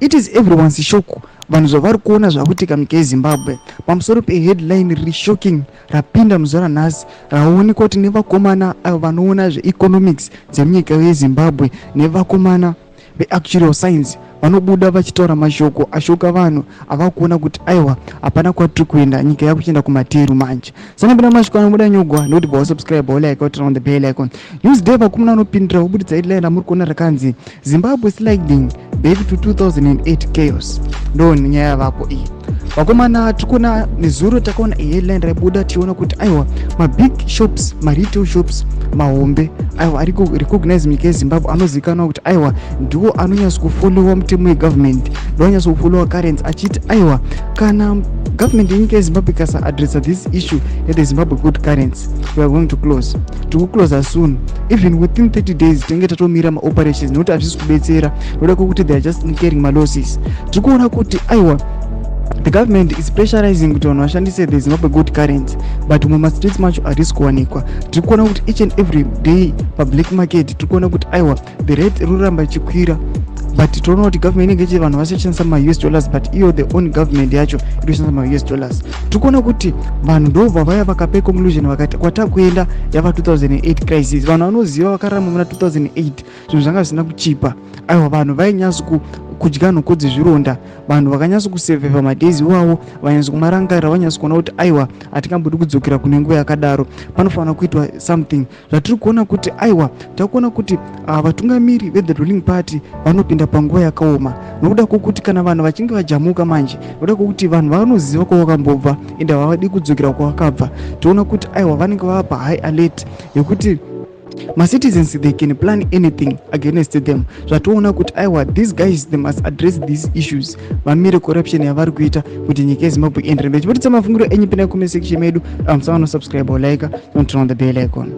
It is everyone's shoko. Vanhu zvavari kuona zvakuitika munyika yeZimbabwe pamusoro peheadline reshocking rapinda muzora nhasi raonekwa kuti nevakomana avo vanoona zveeconomics dzemunyika yeZimbabwe nevakomana veactuarial science vanobuda vachitaura mashoko ashoka vanhu ava kuona kuti aiwa hapana kwatiri kuenda, nyika yakuchienda kumateru manje. Sanapinda mashoko anobuda nyogwa nekuti bawasubscribe like turn on the bell icon. Newsday vakomana vanopindira vobuditsa headline ramuri kuona rakanzi Zimbabwe sliding back to 2008 chaos. Ndo nyaya yavapo iyi. Vakomana tikona nezuro takaona headline raibuda tiona kuti aiwa mabig shops, maretail shops, mahombe aiwa ari recognize munyika yeZimbabwe anozikanwa kuti aiwa ndiwo anonyasa kufollowa mutemo wegovernment, ndiwo anonyasa kufollowa currency achiti aiwa kana government yenyika yeZimbabwe ikasa addressa this issue that the Zimbabwe good currency we are going to close. Close soon, even within 30 days tinenge tatomira maoperations nekuti hazvisi kubetsera noda kwekuti they are just incurring malosses. Tikuona kuti aiwa the government is pressurizing kuti vanhu vashandise the Zimbabwe good currency but mumastreets macho harisi kuwanikwa. Tiri kuona kuti each and every day pablack market tiri kuona kuti aiwa the rate ruramba ichikwira but tinoona kuti government inenge ichi vanhu vasichishandisa ma-US dollars but iyo the own government yacho iri kushandisa ma-US dollars. Tiri kuona kuti vanhu ndobva vaya vakapay conclusion vakati kwatakuenda yava 2008 crisis. Vanhu vanoziva vakararama muna 2008 zvinhu zvanga zvisina kuchipa. Aiwa vanhu vainyasa kudya nhoko dzezvironda, vanhu vakanyasa kusevheva madhezi wavo, vanyasa kumarangarira, vanyasa kuona kuti aiwa hatingambodi kudzokera kune nguva yakadaro, panofanira kuitwa something. Zvatiri kuona kuti aiwa takuona kuti vatungamiri ve the ruling party vanopinda panguva yakaoma nokuda kwokuti kana vanhu vachinge vajamuka manje, nokuda kwokuti vanhu vanoziva kwavakambobva ende havadi kudzokera kwavakabva. Toona kuti aiwa vanenge vava pahigh alert yekuti citizens they can plan anything against them. Zvatoona kuti aiwa these guys they must address these issues. Vamire corruption yavari kuita kuti nyika yeZimbabwe iende mberi. Chipotitsa mafungiro enyu pinda comment section medu. Musavano subscribe or like and turn on the bell icon.